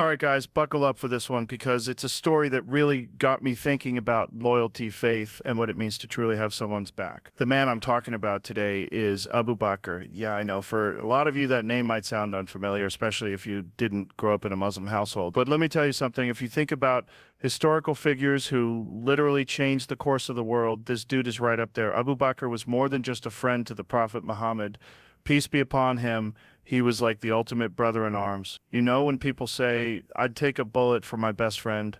All right, guys, buckle up for this one because it's a story that really got me thinking about loyalty, faith, and what it means to truly have someone's back. The man I'm talking about today is Abu Bakr. Yeah, I know for a lot of you that name might sound unfamiliar, especially if you didn't grow up in a Muslim household. But let me tell you something. If you think about historical figures who literally changed the course of the world, this dude is right up there. Abu Bakr was more than just a friend to the Prophet Muhammad. Peace be upon him. He was like the ultimate brother in arms. You know, when people say, I'd take a bullet for my best friend,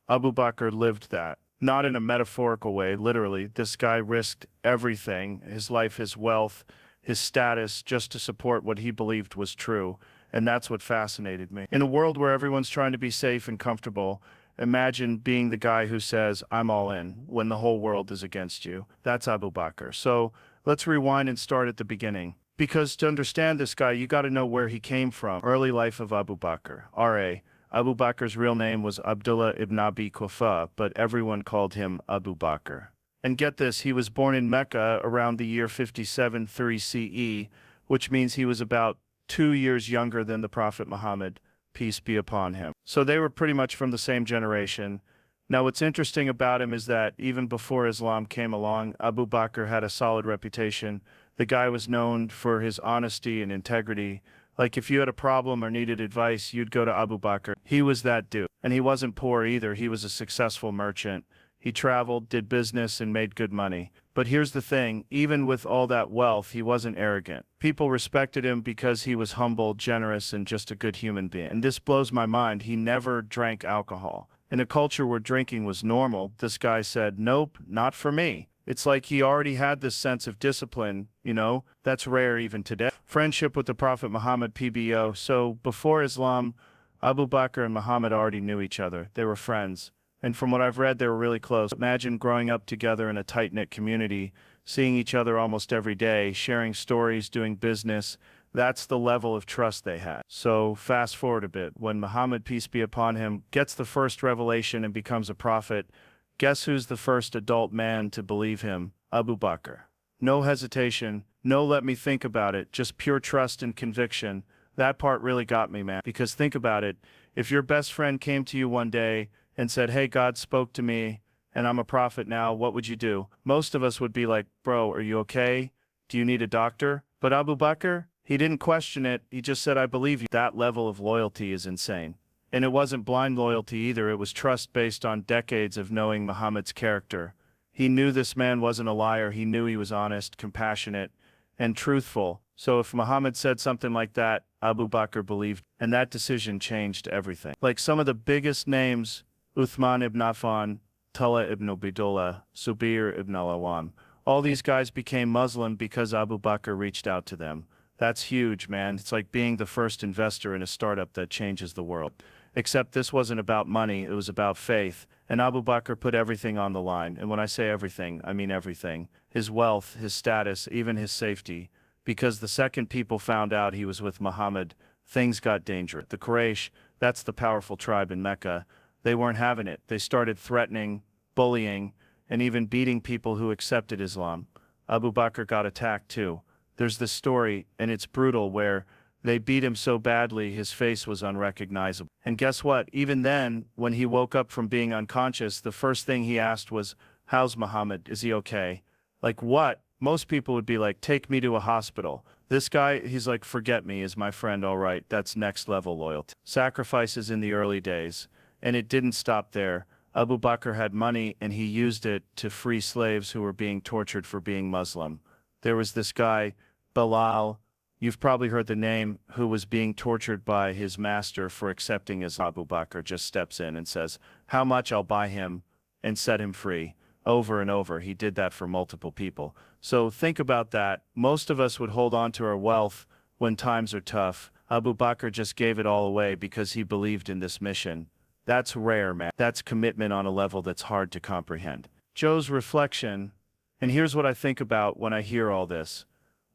Abu Bakr lived that. Not in a metaphorical way, literally. This guy risked everything, his life, his wealth, his status, just to support what he believed was true. And that's what fascinated me. In a world where everyone's trying to be safe and comfortable, imagine being the guy who says, I'm all in, when the whole world is against you. That's Abu Bakr. So let's rewind and start at the beginning. Because to understand this guy, you got to know where he came from. Early life of Abu Bakr. R.A. Abu Bakr's real name was Abdullah ibn Abi Quhafa, but everyone called him Abu Bakr. And get this, he was born in Mecca around the year 57 CE, which means he was about 2 years younger than the Prophet Muhammad, peace be upon him. So they were pretty much from the same generation. Now, what's interesting about him is that even before Islam came along, Abu Bakr had a solid reputation. The guy was known for his honesty and integrity. Like if you had a problem or needed advice, you'd go to Abu Bakr. He was that dude. And he wasn't poor either. He was a successful merchant. He traveled, did business, and made good money. But here's the thing, even with all that wealth, he wasn't arrogant. People respected him because he was humble, generous, and just a good human being. And this blows my mind. He never drank alcohol. In a culture where drinking was normal, this guy said, nope, not for me. It's like he already had this sense of discipline, you know, that's rare even today. Friendship with the Prophet Muhammad, PBUH. So before Islam, Abu Bakr and Muhammad already knew each other. They were friends. And from what I've read, they were really close. Imagine growing up together in a tight-knit community, seeing each other almost every day, sharing stories, doing business. That's the level of trust they had. So fast forward a bit. When Muhammad, peace be upon him, gets the first revelation and becomes a prophet, guess who's the first adult man to believe him? Abu Bakr. No hesitation, no let me think about it, just pure trust and conviction. That part really got me, man. Because think about it, if your best friend came to you one day and said, hey, God spoke to me and I'm a prophet now, what would you do? Most of us would be like, bro, are you okay? Do you need a doctor? But Abu Bakr, he didn't question it. He just said, I believe you. That level of loyalty is insane. And it wasn't blind loyalty either. It was trust based on decades of knowing Muhammad's character. He knew this man wasn't a liar. He knew he was honest, compassionate, and truthful. So if Muhammad said something like that, Abu Bakr believed, and that decision changed everything. Like some of the biggest names, Uthman ibn Affan, Talha ibn Ubaidullah, Zubair ibn al-Awwam, all these guys became Muslim because Abu Bakr reached out to them. That's huge, man. It's like being the first investor in a startup that changes the world. Except this wasn't about money, it was about faith. And Abu Bakr put everything on the line. And when I say everything, I mean everything. His wealth, his status, even his safety. Because the second people found out he was with Muhammad, things got dangerous. The Quraysh, that's the powerful tribe in Mecca, they weren't having it. They started threatening, bullying, and even beating people who accepted Islam. Abu Bakr got attacked too. There's this story, and it's brutal, where they beat him so badly his face was unrecognizable. And guess what? Even then, when he woke up from being unconscious, the first thing he asked was, how's Muhammad? Is he okay? Like what? Most people would be like, take me to a hospital. This guy, he's like, forget me, is my friend all right? That's next level loyalty. Sacrifices in the early days. And it didn't stop there. Abu Bakr had money and he used it to free slaves who were being tortured for being Muslim. There was this guy, Bilal, you've probably heard the name, who was being tortured by his master for accepting Islam. Abu Bakr just steps in and says, how much? I'll buy him and set him free. Over and over, he did that for multiple people. So think about that. Most of us would hold on to our wealth when times are tough. Abu Bakr just gave it all away because he believed in this mission. That's rare, man. That's commitment on a level that's hard to comprehend. Joe's reflection, and here's what I think about when I hear all this.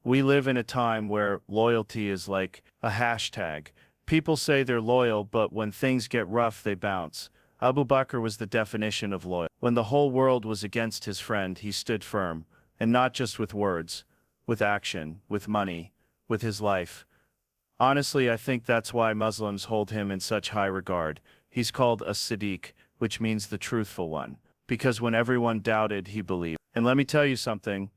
We live in a time where loyalty is like a hashtag. People say they're loyal, but when things get rough, they bounce. Abu Bakr was the definition of loyal. When the whole world was against his friend, he stood firm, and not just with words, with action, with money, with his life. Honestly, I think that's why Muslims hold him in such high regard. He's called a Siddiq, which means the truthful one, because when everyone doubted, he believed. And let me tell you something,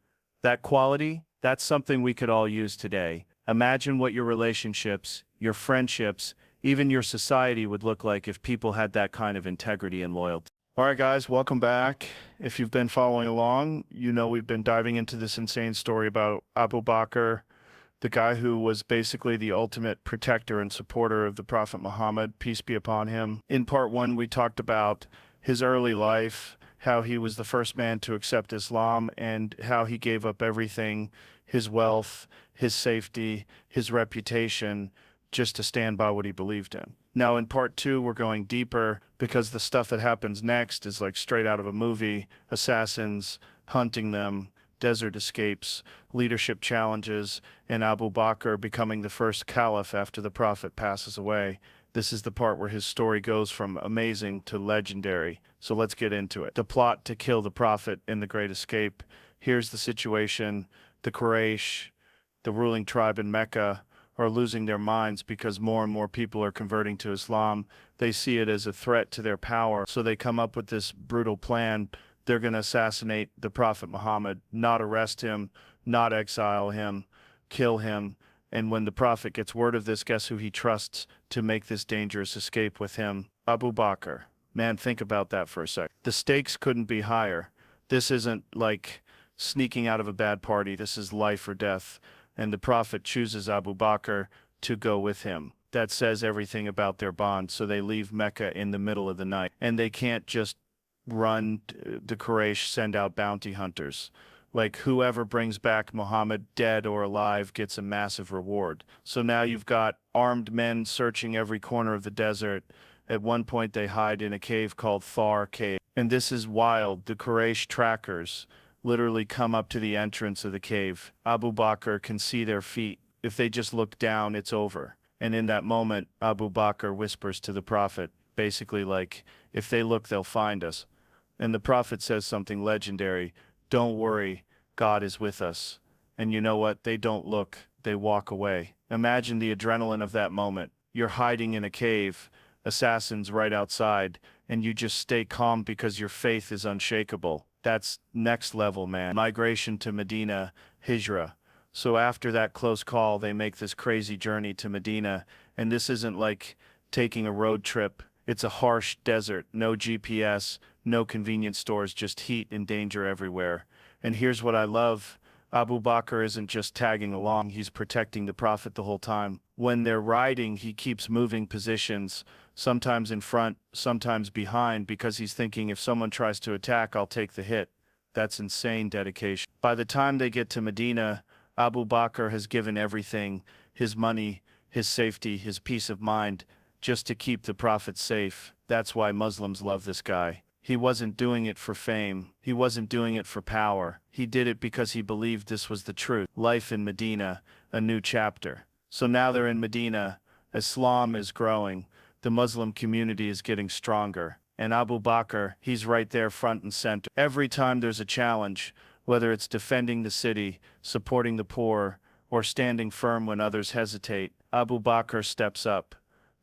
that quality, that's something we could all use today. Imagine what your relationships, your friendships, even your society would look like if people had that kind of integrity and loyalty. All right, guys, welcome back. If you've been following along, you know we've been diving into this insane story about Abu Bakr, the guy who was basically the ultimate protector and supporter of the Prophet Muhammad, peace be upon him. In part one, we talked about his early life, how he was the first man to accept Islam, and how he gave up everything, his wealth, his safety, his reputation, just to stand by what he believed in. Now, in part two, we're going deeper because the stuff that happens next is like straight out of a movie, assassins, hunting them, desert escapes, leadership challenges, and Abu Bakr becoming the first caliph after the Prophet passes away. This is the part where his story goes from amazing to legendary. So let's get into it. The plot to kill the Prophet in the Great Escape. Here's the situation. The Quraysh, the ruling tribe in Mecca, are losing their minds because more and more people are converting to Islam. They see it as a threat to their power, so they come up with this brutal plan. They're going to assassinate the Prophet Muhammad, not arrest him, not exile him, kill him. And when the Prophet gets word of this, guess who he trusts to make this dangerous escape with him? Abu Bakr. Man, think about that for a sec. The stakes couldn't be higher. This isn't like sneaking out of a bad party. This is life or death. And the Prophet chooses Abu Bakr to go with him. That says everything about their bond. So they leave Mecca in the middle of the night. And they can't just run. The Quraysh send out bounty hunters. Like whoever brings back Muhammad dead or alive gets a massive reward. So now you've got armed men searching every corner of the desert. At one point they hide in a cave called Thar Cave. And this is wild. The Quraysh trackers literally come up to the entrance of the cave. Abu Bakr can see their feet. If they just look down, it's over. And in that moment, Abu Bakr whispers to the Prophet, basically like, if they look, they'll find us. And the Prophet says something legendary, don't worry, God is with us. And you know what? They don't look, they walk away. Imagine the adrenaline of that moment. You're hiding in a cave, assassins right outside, and you just stay calm because your faith is unshakable. That's next level, man. Migration to Medina, Hijra. So after that close call, they make this crazy journey to Medina, and this isn't like taking a road trip. It's a harsh desert, no GPS, no convenience stores, just heat and danger everywhere. And here's what I love. Abu Bakr isn't just tagging along, he's protecting the Prophet the whole time. When they're riding, he keeps moving positions, sometimes in front, sometimes behind, because he's thinking if someone tries to attack, I'll take the hit. That's insane dedication. By the time they get to Medina, Abu Bakr has given everything, his money, his safety, his peace of mind, just to keep the Prophet safe. That's why Muslims love this guy. He wasn't doing it for fame. He wasn't doing it for power. He did it because he believed this was the truth. Life in Medina, a new chapter. So now they're in Medina. Islam is growing. The Muslim community is getting stronger. And Abu Bakr, he's right there front and center. Every time there's a challenge, whether it's defending the city, supporting the poor, or standing firm when others hesitate, Abu Bakr steps up.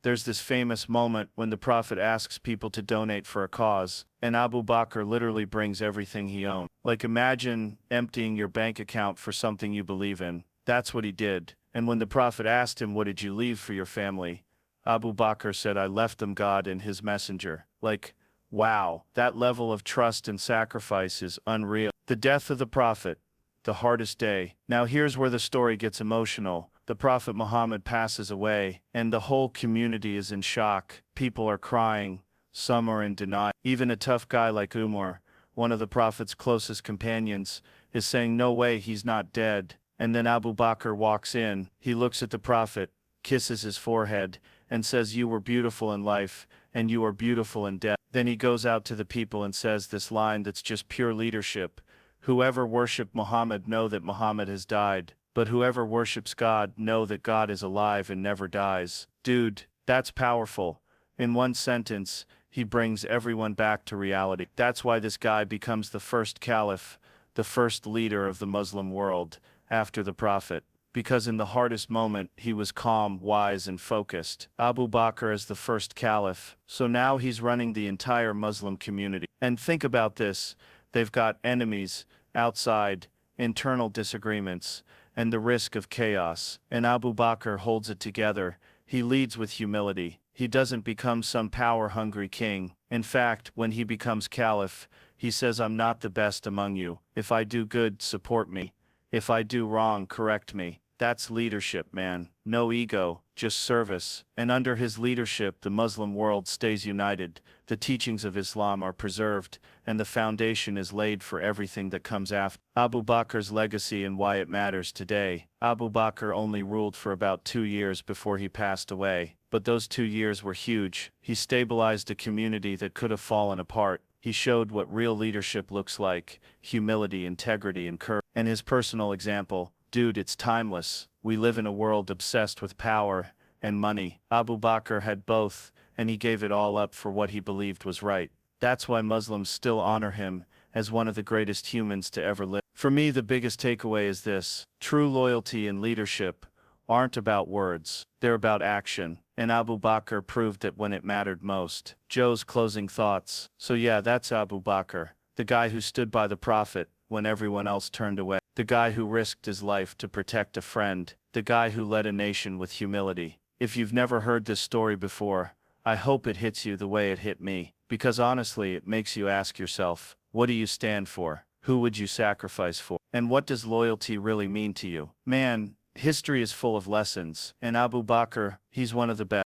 There's this famous moment when the Prophet asks people to donate for a cause, and Abu Bakr literally brings everything he owned. Like imagine emptying your bank account for something you believe in. That's what he did. And when the Prophet asked him, what did you leave for your family? Abu Bakr said, I left them God and his messenger. Like, wow, that level of trust and sacrifice is unreal. The death of the Prophet, the hardest day. Now here's where the story gets emotional. The Prophet Muhammad passes away, and the whole community is in shock. People are crying, some are in denial. Even a tough guy like Umar, one of the Prophet's closest companions, is saying, no way, he's not dead. And then Abu Bakr walks in, he looks at the Prophet, kisses his forehead, and says, you were beautiful in life, and you are beautiful in death. Then he goes out to the people and says this line that's just pure leadership. Whoever worshipped Muhammad know that Muhammad has died. But whoever worships God, know that God is alive and never dies. Dude, that's powerful. In one sentence, he brings everyone back to reality. That's why this guy becomes the first caliph, the first leader of the Muslim world, after the Prophet. because in the hardest moment he was calm, wise, and focused. Abu Bakr as the first caliph, so now he's running the entire Muslim community. And think about this, they've got enemies, outside, internal disagreements, and the risk of chaos, and Abu Bakr holds it together. He leads with humility. He doesn't become some power-hungry king. In fact, when he becomes caliph, he says, I'm not the best among you. If I do good, support me. If I do wrong, correct me. That's leadership, man. No ego, just service. And under his leadership, the Muslim world stays united. The teachings of Islam are preserved, and the foundation is laid for everything that comes after. Abu Bakr's legacy and why it matters today. Abu Bakr only ruled for about 2 years before he passed away. But those 2 years were huge. He stabilized a community that could have fallen apart. He showed what real leadership looks like, humility, integrity, and courage. And his personal example, dude, it's timeless. We live in a world obsessed with power and money. Abu Bakr had both, and he gave it all up for what he believed was right. That's why Muslims still honor him as one of the greatest humans to ever live. For me, the biggest takeaway is this: true loyalty and leadership aren't about words, they're about action. And Abu Bakr proved it when it mattered most. Joe's closing thoughts. So yeah, that's Abu Bakr, the guy who stood by the Prophet when everyone else turned away. The guy who risked his life to protect a friend. The guy who led a nation with humility. If you've never heard this story before, I hope it hits you the way it hit me. Because honestly, it makes you ask yourself, what do you stand for? Who would you sacrifice for? And what does loyalty really mean to you? Man, history is full of lessons, and Abu Bakr, he's one of the best.